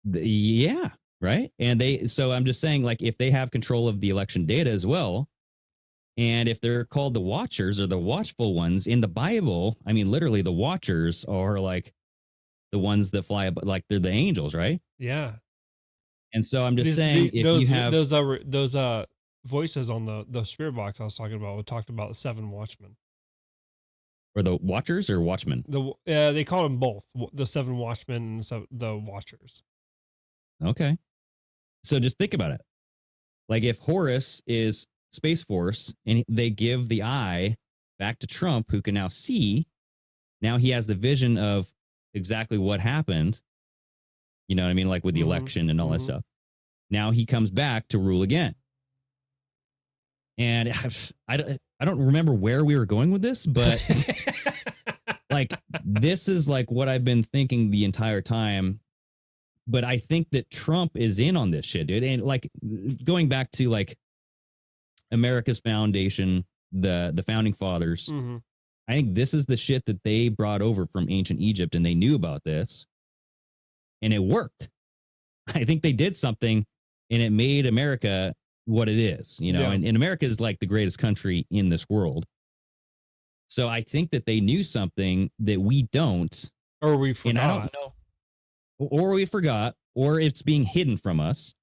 Yeah, right. And so I'm just saying, like, if they have control of the election data as well, and if they're called the Watchers or the watchful ones in the Bible, I mean, literally the Watchers are like the ones that fly above, like they're the angels, right? Yeah. And so I'm just saying, if you have those voices on the spirit box I was talking about, we talked about the 7 watchmen. Or the Watchers or Watchmen? They call them both, the 7 watchmen and the Watchers. Okay. So just think about it. Like if Horus is Space Force and they give the eye back to Trump, who can now see, now he has the vision of exactly what happened. You know what I mean? Like with the election and all that stuff. Now he comes back to rule again. And I don't remember where we were going with this, but like this is like what I've been thinking the entire time. But I think that Trump is in on this shit, dude. And like going back to like America's foundation, the founding fathers, I think this is the shit that they brought over from ancient Egypt, and they knew about this, and it worked. I think they did something, and it made America what it is, you know, Yeah. and America is like the greatest country in this world. So I think that they knew something that we don't. Or we forgot. And I don't know. Or we forgot, or it's being hidden from us.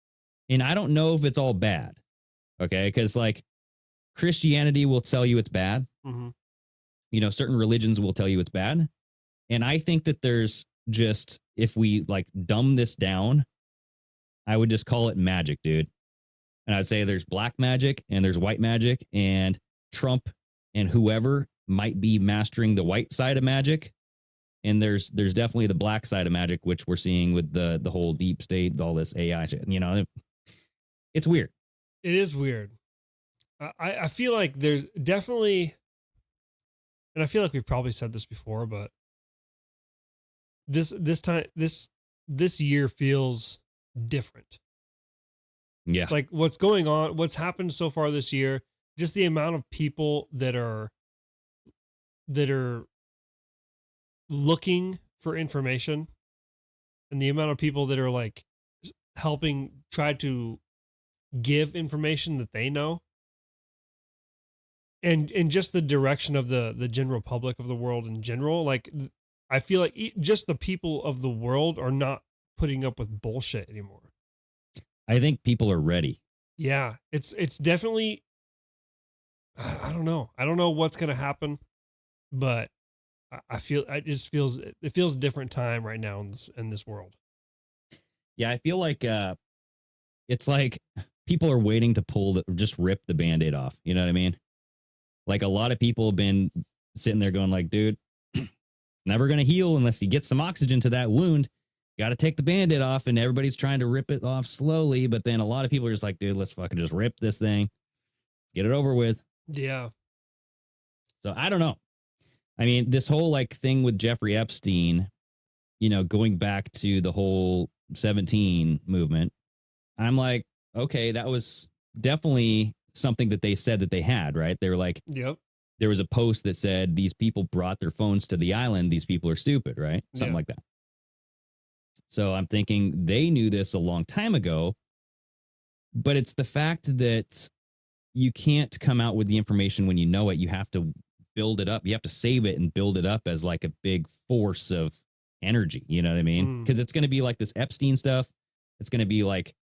And I don't know if it's all bad. Okay. Because like Christianity will tell you it's bad. Mm-hmm. You know, certain religions will tell you it's bad. And I think that there's just, if we like dumb this down, I would just call it magic, dude. And I'd say there's black magic and there's white magic, and Trump and whoever might be mastering the white side of magic. And there's definitely the black side of magic, which we're seeing with the whole deep state, all this AI shit. You know, it's weird. It is weird. I feel like there's definitely, and I feel like we've probably said this before, but this year feels different. Yeah. Like what's going on, what's happened so far this year, just the amount of people that are looking for information, and the amount of people that are like helping try to give information that they know, and just the direction of the general public of the world in general. Like I feel like just the people of the world are not putting up with bullshit anymore. I think people are ready. Yeah, it's definitely, I don't know. I don't know what's going to happen, but it feels a different time right now in this world. Yeah, I feel like it's like people are waiting to just rip the Band-Aid off. You know what I mean? Like a lot of people have been sitting there going like, dude, never going to heal unless you get some oxygen to that wound. Got to take the Band-Aid off, and everybody's trying to rip it off slowly. But then a lot of people are just like, dude, let's fucking just rip this thing. Get it over with. Yeah. So I don't know. I mean, this whole like thing with Jeffrey Epstein, you know, going back to the whole 17 movement, I'm like, okay, that was definitely something that they said that they had, right? They were like, yep. There was a post that said these people brought their phones to the island. These people are stupid, right? Something like that. So I'm thinking they knew this a long time ago, but it's the fact that you can't come out with the information when you know it. You have to build it up. You have to save it and build it up as like a big force of energy. You know what I mean? Because it's going to be like this Epstein stuff. It's going to be like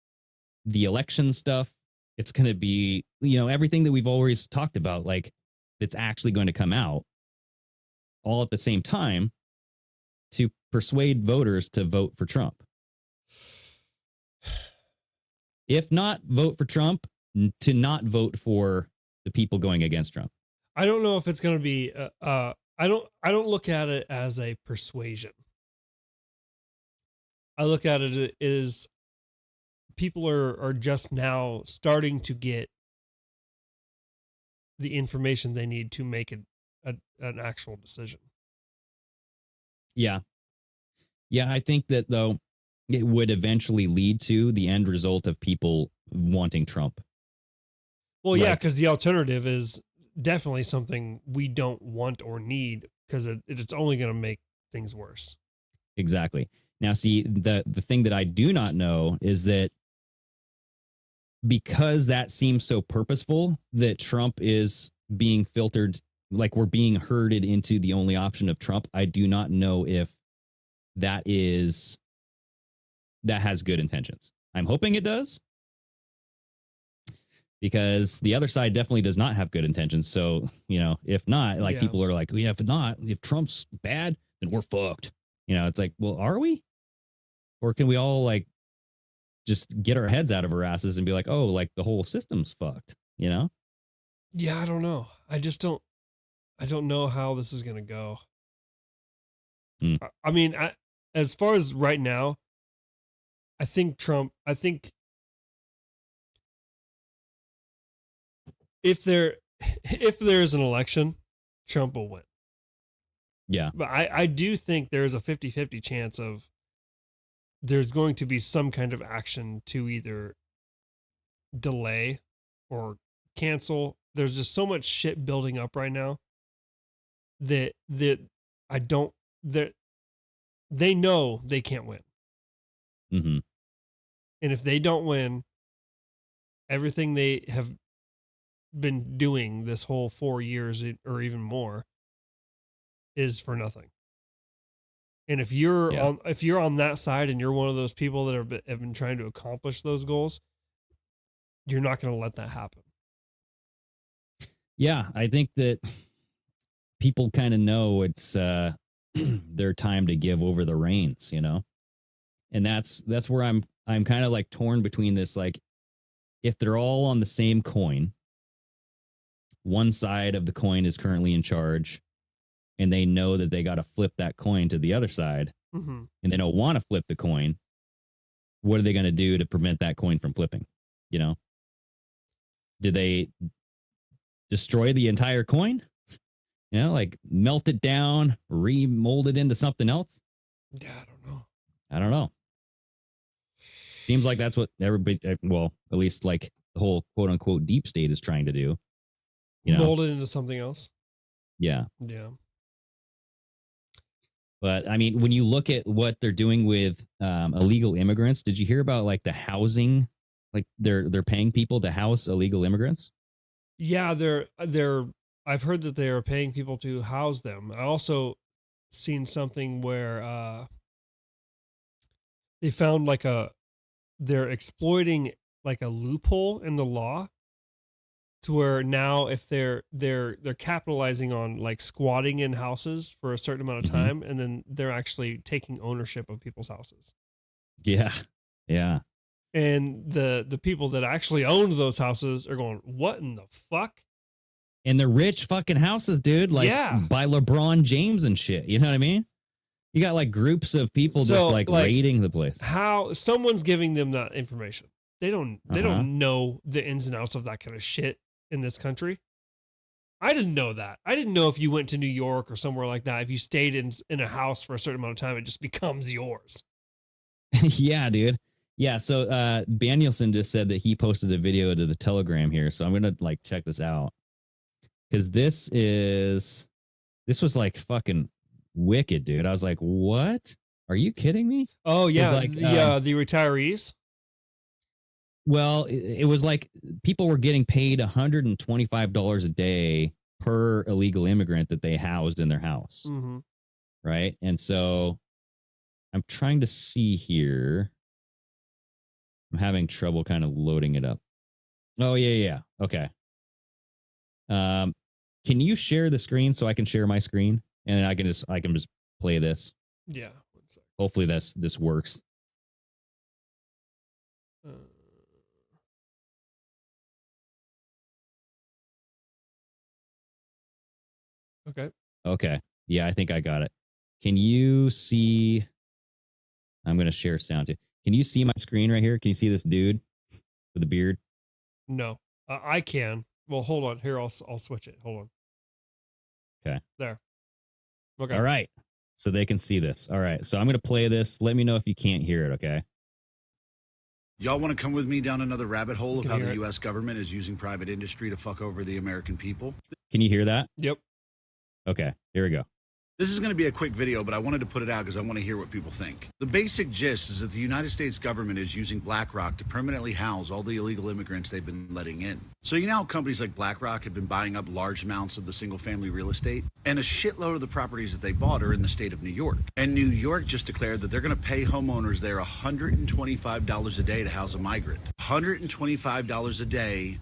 the election stuff. It's going to be, you know, everything that we've always talked about, like that's actually going to come out all at the same time to persuade voters to vote for Trump. If not vote for Trump, to not vote for the people going against Trump. I don't know if it's going to be, I don't look at it as a persuasion. I look at it as people are just now starting to get the information they need to make an actual decision. Yeah. Yeah, I think that, though, it would eventually lead to the end result of people wanting Trump. Well, yeah, Like, because the alternative is definitely something we don't want or need because it's only going to make things worse. exactly. Now, see, the thing that I do not know is that because that seems so purposeful, that Trump is being filtered, like we're being herded into the only option of Trump. I do not know if that has good intentions. I'm hoping it does, because the other side definitely does not have good intentions. So, if not, like, Yeah. people are like, yeah, if Trump's bad, then we're fucked. It's like, well, are we? Or can we all like just get our heads out of our asses and be like, oh, like the whole system's fucked, Yeah, I don't know. I don't know how this is going to go. Mm. I mean, as far as right now, I think if there's an election, Trump will win. Yeah. But I do think there's a 50-50 chance of there's going to be some kind of action to either delay or cancel. There's just so much shit building up right now that I don't that they know they can't win. Mm-hmm. And if they don't win, everything they have been doing this whole 4 years or even more is for nothing. And if you're on that side and you're one of those people that have been trying to accomplish those goals, you're not going to let that happen. Yeah, I think that people kind of know it's their time to give over the reins, and that's where I'm kind of like torn between this. Like, if they're all on the same coin, one side of the coin is currently in charge, and they know that they got to flip that coin to the other side, Mm-hmm. and they don't want to flip the coin. What are they going to do to prevent that coin from flipping? Do they destroy the entire coin? Like melt it down, remold it into something else? Yeah, I don't know. I don't know. Seems like that's what everybody, well, at least like the whole quote unquote deep state is trying to do. Mold it into something else. Yeah. Yeah. But I mean, when you look at what they're doing with illegal immigrants, did you hear about like the housing? Like they're paying people to house illegal immigrants? Yeah, I've heard that they are paying people to house them. I also seen something where they found they're exploiting like a loophole in the law to where now if they're capitalizing on like squatting in houses for a certain amount of time, and then they're actually taking ownership of people's houses. Yeah. Yeah. And the people that actually owned those houses are going, what in the fuck? And they're rich fucking houses, dude. Like by LeBron James and shit. You know what I mean? You got like groups of people just like raiding the place. How someone's giving them that information? They don't know the ins and outs of that kind of shit in this country. I didn't know that. I didn't know if you went to New York or somewhere like that, if you stayed in a house for a certain amount of time, it just becomes yours. Yeah, dude. Yeah, so Danielson just said that he posted a video to the Telegram here, so I'm gonna like check this out, because this was like fucking wicked, dude. I was like, what? Are you kidding me? Oh yeah, like, the retirees. Well, it was like people were getting paid $125 a day per illegal immigrant that they housed in their house, right? And so I'm trying to see here. I'm having trouble kind of loading it up. Oh, yeah. Okay. Can you share the screen so I can share my screen and I can just play this? Yeah. Hopefully this works. Okay. Yeah, I think I got it. Can you see? I'm going to share sound too. Can you see my screen right here? Can you see this dude with the beard? No, I can. Well, hold on. Here, I'll switch it. Hold on. Okay. There. Okay. All right. So they can see this. All right. So I'm going to play this. Let me know if you can't hear it. Okay. Y'all want to come with me down another rabbit hole of can how hear the it. U.S. government is using private industry to fuck over the American people? Can you hear that? Yep. Okay, here we go. This is going to be a quick video, but I wanted to put it out because I want to hear what people think. The basic gist is that the United States government is using BlackRock to permanently house all the illegal immigrants they've been letting in. So you know how companies like BlackRock have been buying up large amounts of the single-family real estate? And a shitload of the properties that they bought are in the state of New York. And New York just declared that they're going to pay homeowners there $125 a day to house a migrant. $125 a day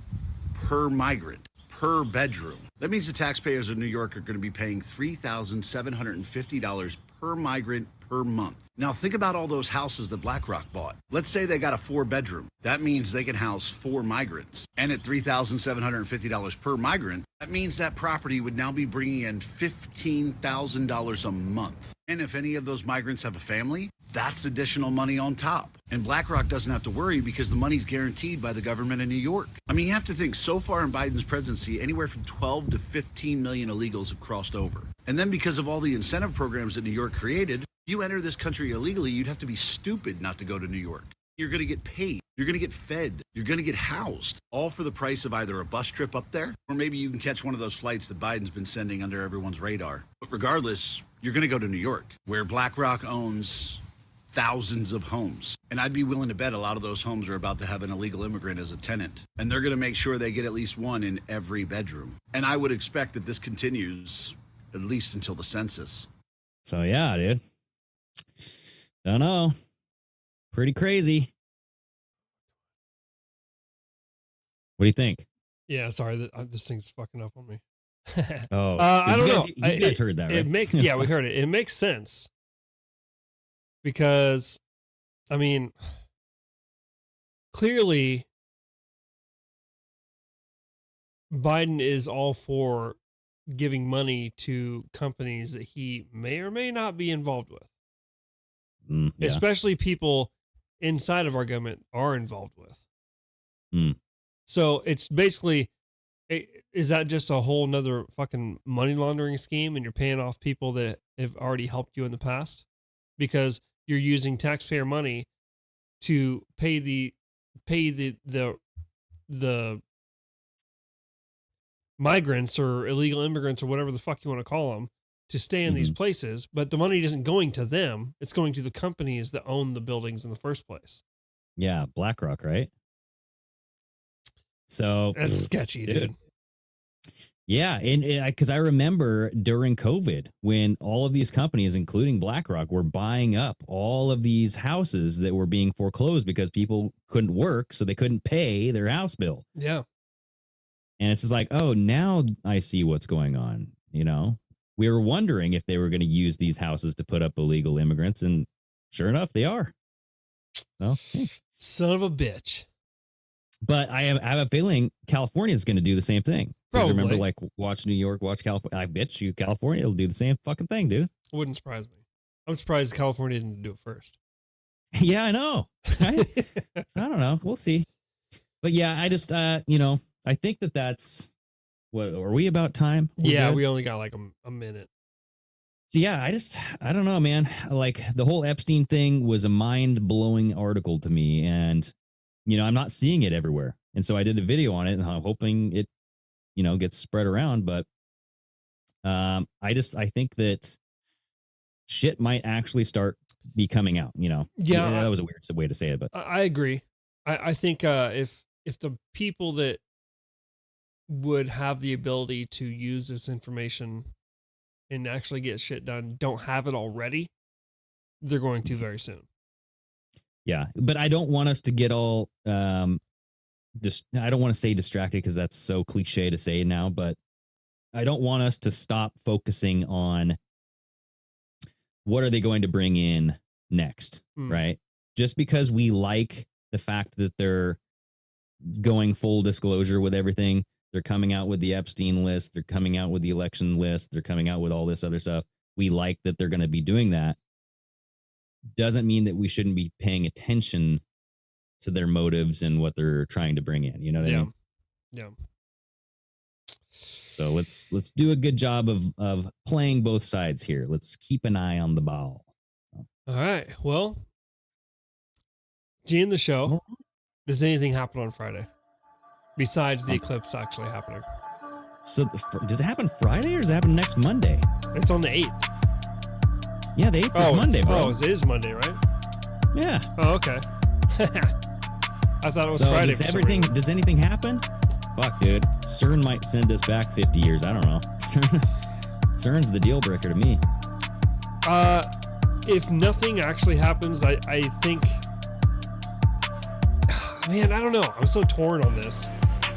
per migrant, per bedroom. That means the taxpayers of New York are going to be paying $3,750 per migrant per month. Now think about all those houses that BlackRock bought. Let's say they got a 4-bedroom. That means they can house 4 migrants. And at $3,750 per migrant, that means that property would now be bringing in $15,000 a month. And if any of those migrants have a family, that's additional money on top. And BlackRock doesn't have to worry because the money's guaranteed by the government in New York. I mean, you have to think, so far in Biden's presidency, anywhere from 12 to 15 million illegals have crossed over. And then because of all the incentive programs that New York created, you enter this country illegally, you'd have to be stupid not to go to New York. You're going to get paid. You're going to get fed. You're going to get housed, all for the price of either a bus trip up there, or maybe you can catch one of those flights that Biden's been sending under everyone's radar. But regardless, you're going to go to New York, where BlackRock owns thousands of homes. And I'd be willing to bet a lot of those homes are about to have an illegal immigrant as a tenant. And they're going to make sure they get at least one in every bedroom. And I would expect that this continues at least until the census. So yeah, dude. Don't know. Pretty crazy. What do you think? Yeah, sorry, this thing's fucking up on me. Oh, I don't know. You guys heard that, right? It makes we heard it. It makes sense because, I mean, clearly, Biden is all for giving money to companies that he may or may not be involved with, Yeah. especially people inside of our government are involved with. Mm. So it's basically, is that just a whole nother fucking money laundering scheme, and you're paying off people that have already helped you in the past because you're using taxpayer money to pay the migrants or illegal immigrants or whatever the fuck you want to call them to stay in these places, but the money isn't going to them. It's going to the companies that own the buildings in the first place. Yeah, BlackRock, right? So That's sketchy, dude. Yeah, and because I remember during COVID when all of these companies, including BlackRock, were buying up all of these houses that were being foreclosed because people couldn't work, so they couldn't pay their house bill. Yeah. And it's just like, oh, now I see what's going on. You know, we were wondering if they were going to use these houses to put up illegal immigrants, and sure enough, they are. So, hey. Son of a bitch. But I have a feeling California is going to do the same thing. Because Probably. remember, like, watch New York, watch California. I bet you California will do the same fucking thing, dude. Wouldn't surprise me. I'm surprised California didn't do it first. Yeah, I know. Right? So I don't know. We'll see. But yeah, I just, you know, I think that's what are we about time? Yeah, good? we only got like a minute. So yeah, I don't know, man. Like the whole Epstein thing was a mind blowing article to me, and you know, I'm not seeing it everywhere. And so I did a video on it, and I'm hoping it, you know, gets spread around. But I think that shit might actually start be coming out. You know, Yeah, that was a weird way to say it, but I agree. I think if the people that would have the ability to use this information and actually get shit done don't have it already, they're going to very soon. yeah. But I don't want us to get all I don't want to say distracted because that's so cliche to say now, but I don't want us to stop focusing on what are they going to bring in next, right? Just because we like the fact that they're going full disclosure with everything, they're coming out with the Epstein list, they're coming out with the election list, they're coming out with all this other stuff. We like that they're going to be doing that. Doesn't mean that we shouldn't be paying attention to their motives and what they're trying to bring in. You know what I mean? Yeah. So let's do a good job of playing both sides here. Let's keep an eye on the ball. All right. Well, G in the show. Does anything happen on Friday besides the eclipse actually happening? So does it happen Friday or does it happen next Monday? It's on the 8th. Yeah, the 8th is Monday, bro. Oh, it is Monday, right? Yeah. Oh, okay. I thought it was So Friday. does anything happen? Fuck, dude. CERN might send us back 50 years. I don't know. CERN's the deal breaker to me. If nothing actually happens, I think... Man, I don't know. I'm so torn on this.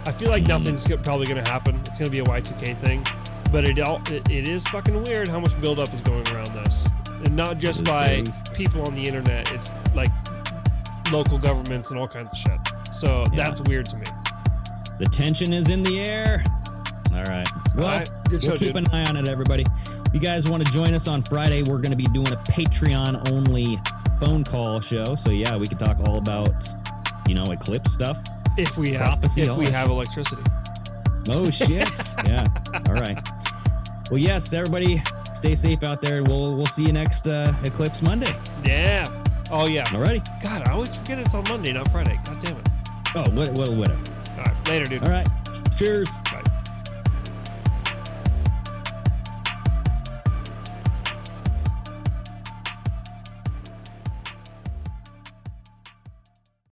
I feel like nothing's probably going to happen. It's going to be a Y2K thing. But it is fucking weird how much buildup is going around this. And not just by people on the internet. It's like local governments and all kinds of shit. So that's weird to me. The tension is in the air. All right. Well, we'll keep an eye on it, everybody. If you guys want to join us on Friday, we're going to be doing a Patreon-only phone call show. So, yeah, we can talk all about, eclipse stuff. If we have electricity. Oh, shit. Yeah. All right. Well, yes, everybody, stay safe out there. We'll see you next Eclipse Monday. Yeah. Oh, yeah. Alrighty. God, I always forget it's on Monday, not Friday. God damn it. Oh, whatever. All right. Later, dude. All right. Cheers.